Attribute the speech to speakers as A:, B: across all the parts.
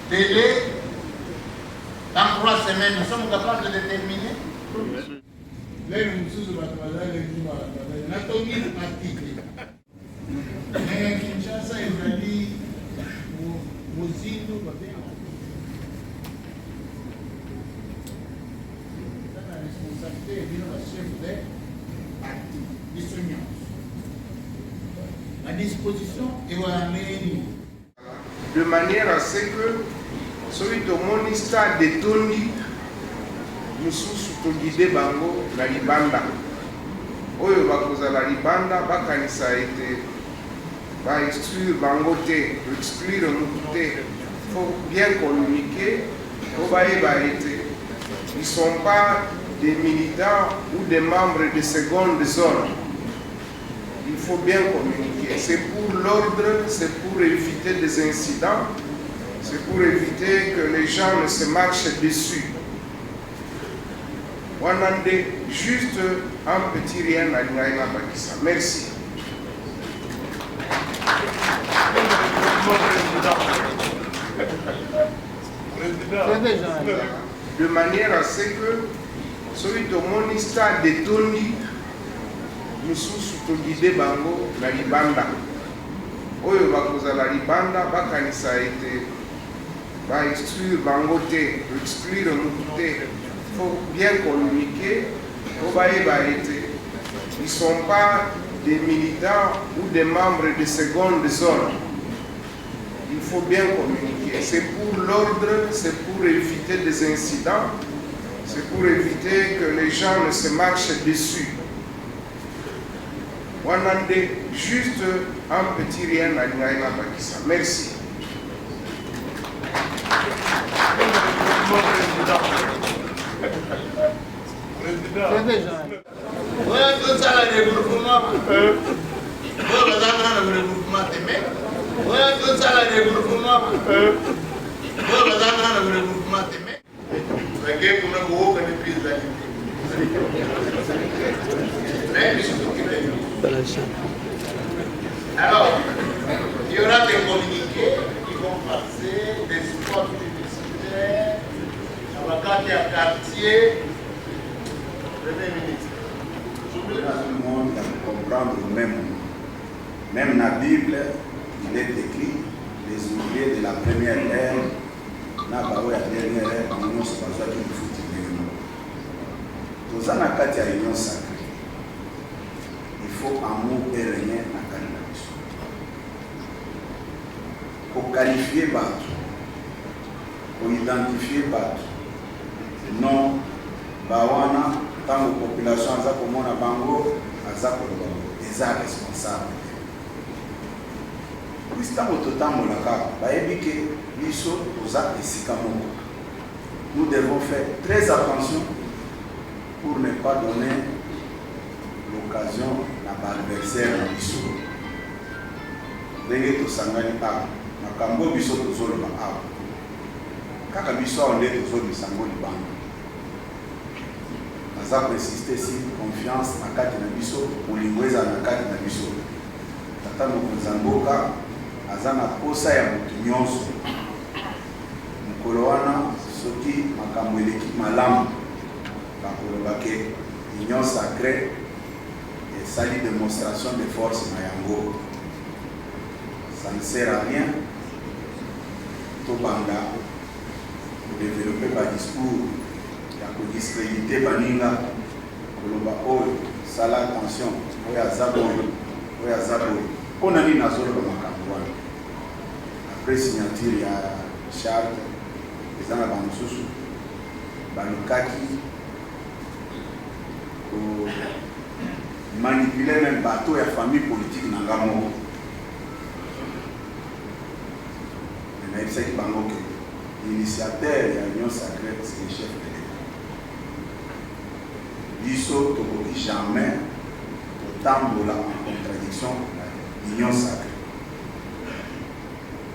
A: délai, dans 3 semaines, nous sommes capables de déterminer. À disposition et voilà.
B: De manière à ce que celui de mon stade de Tondi nous sous guidé bango la libanda. Oyo bakoza la libanda bakanisa été va exclure bango te, exclure muté. Faut bien communiquer. Ils ne sont pas des militants ou des membres de seconde zone. Il faut bien communiquer. C'est pour l'ordre, c'est pour éviter des incidents, c'est pour éviter que les gens ne se marchent dessus. Wanande, juste un petit rien à l'Inaïna Bakissa. Merci. De manière à ce que celui de mon stade de Tondi nous sous guidé bango la libanda. Oyo bakoza la libanda bakanisa été va exclure bango te, exclure muté. Faut bien communiquer. Ils ne sont pas des militants ou des membres de seconde zone. Il faut bien communiquer. C'est pour l'ordre, c'est pour éviter des incidents, c'est pour éviter que les gens ne se marchent dessus. Wanande, juste un petit rien à l'Inaïna Bakissa. Merci. Alors, il y aura des communiqués qui vont passer, des spots publicitaires, à la quartier. Premier ministre.
C: Tout le monde doit comprendre même dans la Bible, il est écrit les ouvriers de la première ère, na baou ya dernière ère, nous sommes pas qui nous foutent. Dans la carte de l'union sacrée, il faut amour et rien à qualifier. Pour qualifier battu, pour identifier battu, non, bawana, tant que la population a pour mon abango, a za pour le bango, ils sont responsables. Nous devons faire très attention pour ne pas donner l'occasion à l'adversaire à Bissot. Dès que Sangani a, Makambo Bissot to zolo ba a. Kaka Bissot on est to zolo Sango Liban. Naza persiste si confiance à kati na Bissot, Olingweza na kati na Bissot. Tata Mokozangoka azana posa ya mutu nyonso. Mukolo wana soki makambo eleki malamu. L'union sacrée et sali démonstration de force Mayango. Ça ne sert à rien. Tobanda pour développer par discours, pour discréditer Baninga, pour sala attention, oya zaboy. On a mis Nazolo Makamboua. Après signature, il y a charte, les gens à Bansusu, Banukaki. Manipuler même bateau et la famille politique dans le monde. Mais il sait que l'initiateur de l'Union sacrée, c'est le chef de l'État. Bissot ne dit jamais autant de la contradiction de l'Union sacrée.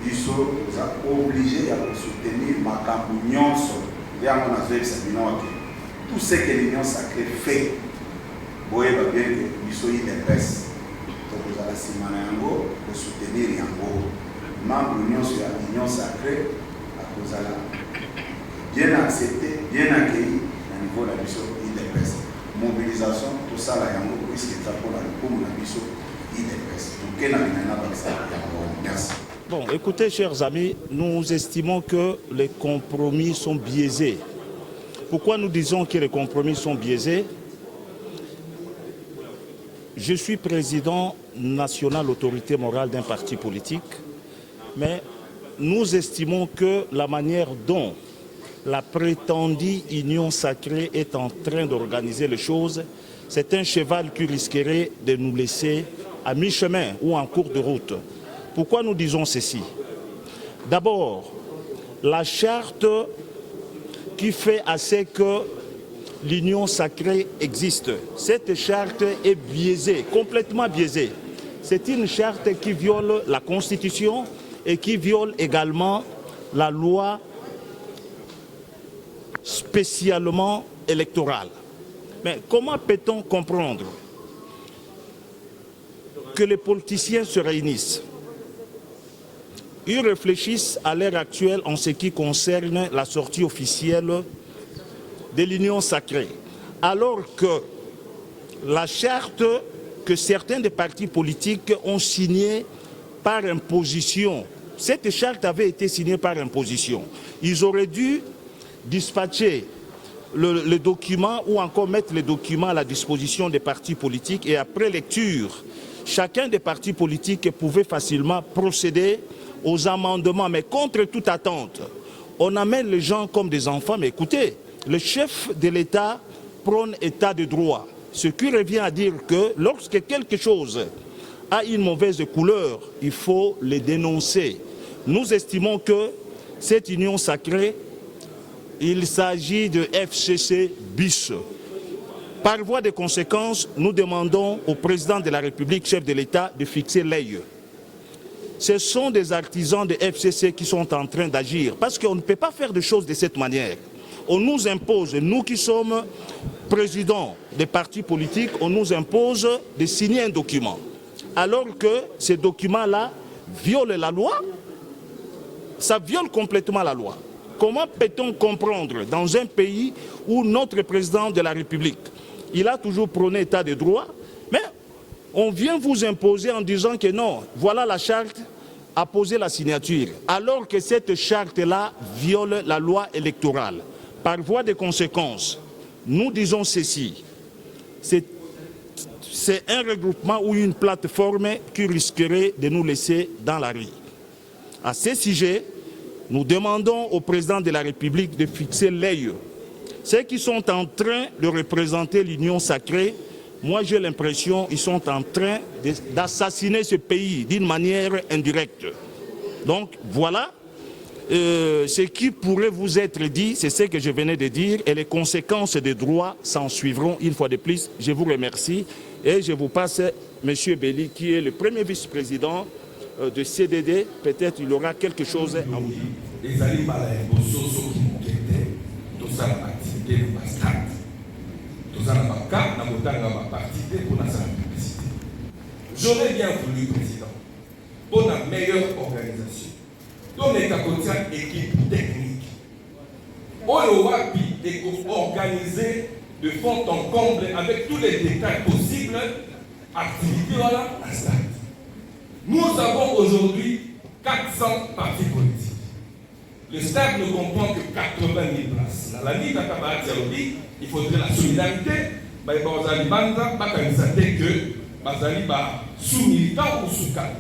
C: Bissot nous a obligés à soutenir Makambu Nyonso. Tout ce que l'Union sacrée fait, Boye va bien que Bissot y dépasse. Donc vous allez Simana Yango pour soutenir Yango. Membre de l'Union sacrée, à vous allez bien accepté, bien accueilli au niveau de la mission IDPS. Mobilisation, tout ça, là, il y a un peu plus que ça pour la mission IDPS. Merci.
D: Bon, écoutez, chers amis, nous estimons que les compromis sont biaisés. Pourquoi nous disons que les compromis sont biaisés? Je suis président national autorité morale d'un parti politique, mais nous estimons que la manière dont la prétendue union sacrée est en train d'organiser les choses, c'est un cheval qui risquerait de nous laisser à mi-chemin ou en cours de route. Pourquoi nous disons ceci? D'abord, la charte qui fait assez que l'union sacrée existe. Cette charte est biaisée, complètement biaisée. C'est une charte qui viole la Constitution et qui viole également la loi spécialement électorale. Mais comment peut-on comprendre que les politiciens se réunissent? Ils réfléchissent à l'heure actuelle en ce qui concerne la sortie officielle de l'union sacrée, alors que la charte que certains des partis politiques ont signée par imposition, cette charte avait été signée par imposition. Ils auraient dû dispatcher le document ou encore mettre les documents à la disposition des partis politiques et après lecture, chacun des partis politiques pouvait facilement procéder aux amendements, mais contre toute attente. On amène les gens comme des enfants, mais écoutez, le chef de l'État prône état de droit, ce qui revient à dire que lorsque quelque chose a une mauvaise couleur, il faut le dénoncer. Nous estimons que cette union sacrée, il s'agit de FCC bis. Par voie de conséquence, nous demandons au président de la République, chef de l'État, de fixer l'œil. Ce sont des artisans de FCC qui sont en train d'agir, parce qu'on ne peut pas faire des choses de cette manière. On nous impose, nous qui sommes présidents des partis politiques, on nous impose de signer un document, alors que ces documents-là violent la loi, ça viole complètement la loi. Comment peut-on comprendre dans un pays où notre président de la République, il a toujours prôné état de droit, mais on vient vous imposer en disant que non, voilà la charte, à poser la signature, alors que cette charte-là viole la loi électorale. Par voie de conséquence, nous disons ceci, c'est un regroupement ou une plateforme qui risquerait de nous laisser dans la rue. À ce sujet, nous demandons au président de la République de fixer l'œil. Ceux qui sont en train de représenter l'union sacrée, moi j'ai l'impression qu'ils sont en train d'assassiner ce pays d'une manière indirecte. Donc voilà, ce qui pourrait vous être dit, c'est ce que je venais de dire, et les conséquences des droits s'en suivront une fois de plus. Je vous remercie et je vous passe M. Belli, qui est le premier vice-président de CDD. Peut-être il aura quelque chose à vous dire.
E: Les alliés par la émotion qui m'inquiétaient, tout ça la activité de Bastard. Tout ça la carte, la montagne va participer pour la publicité. J'aurais bien voulu, président, pour la meilleure organisation. Donc, les capotiens, équipe technique. Olowapi est organisé de fond en comble avec tous les détails possibles, activités, voilà, la stade. Nous avons aujourd'hui 400 partis politiques. Le stade ne comprend que 80 000 places. Dans la Ligue à Kabahat Yaobi, il faudrait la solidarité. Bazali Banda, Bakanisate que Bazali sous-militant ou sous-cadre.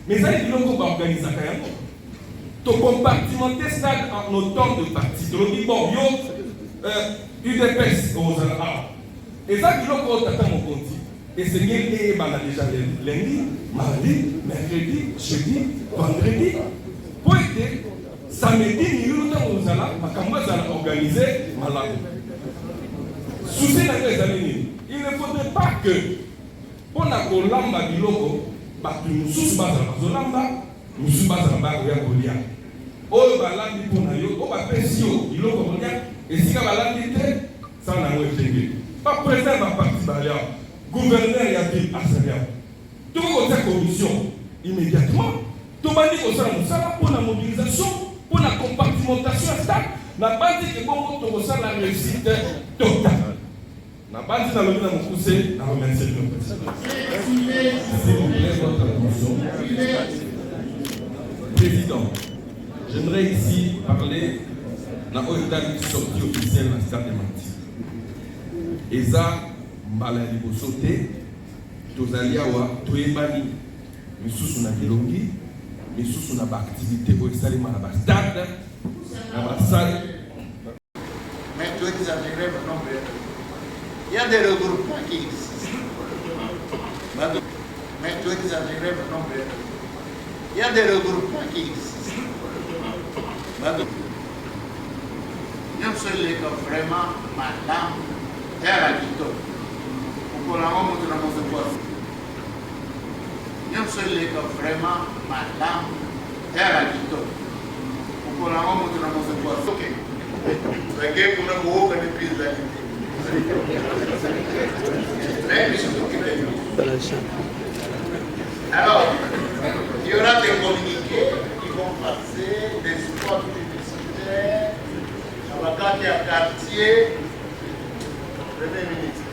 E: Mais ça, il faut organiser ça. Tu compartimenter le stade en autant de partis. Tu dis, bon, UDPS, et ça, il faut qu'on t'attend mon compte. Et c'est bien, et on a déjà lundi, mardi, mercredi, jeudi, vendredi. Pour aider, samedi, nous allons organiser malade. Souci dans les années, il ne faudrait pas que, pour la Kolamba du logo, nous sommes nous sommes pas oh balandi pour nayo oh ba pesio il logo monia et si ka balandi te ça na mo tengi pas président va parti balia gouverneur ya ville asalia tout le commission immédiatement tout bandi ko ça pour la mobilisation pour la compartiment dotation à stade, na base que bon to ça la réussite totale. Na base na lobi na mokuse na remercier le président. S'il vous plaît, votre attention. Président, j'aimerais ici parler de la sortie officielle de la stade de Manti. Et ça, mbala liboso te, tozali awa toyebani misusu na bilongi, misusu na activité oyo esalema na bastade, na basale.
A: Mais tu exagères le nombre. Il y a des regroupements qui existent. Mais tu exagères le nombre. Il y a des regroupements qui existent. Nous sommes vraiment madame Terra Quito. Pour la moment, nous avons besoin. Nous sommes vraiment madame Terra Quito. Pour la moment, nous avons besoin. Ok. Perché una buca di pizza. Alors, il y aura des communiqués qui vont passer des spots publicitaires à la carte quartier. Premier ministre.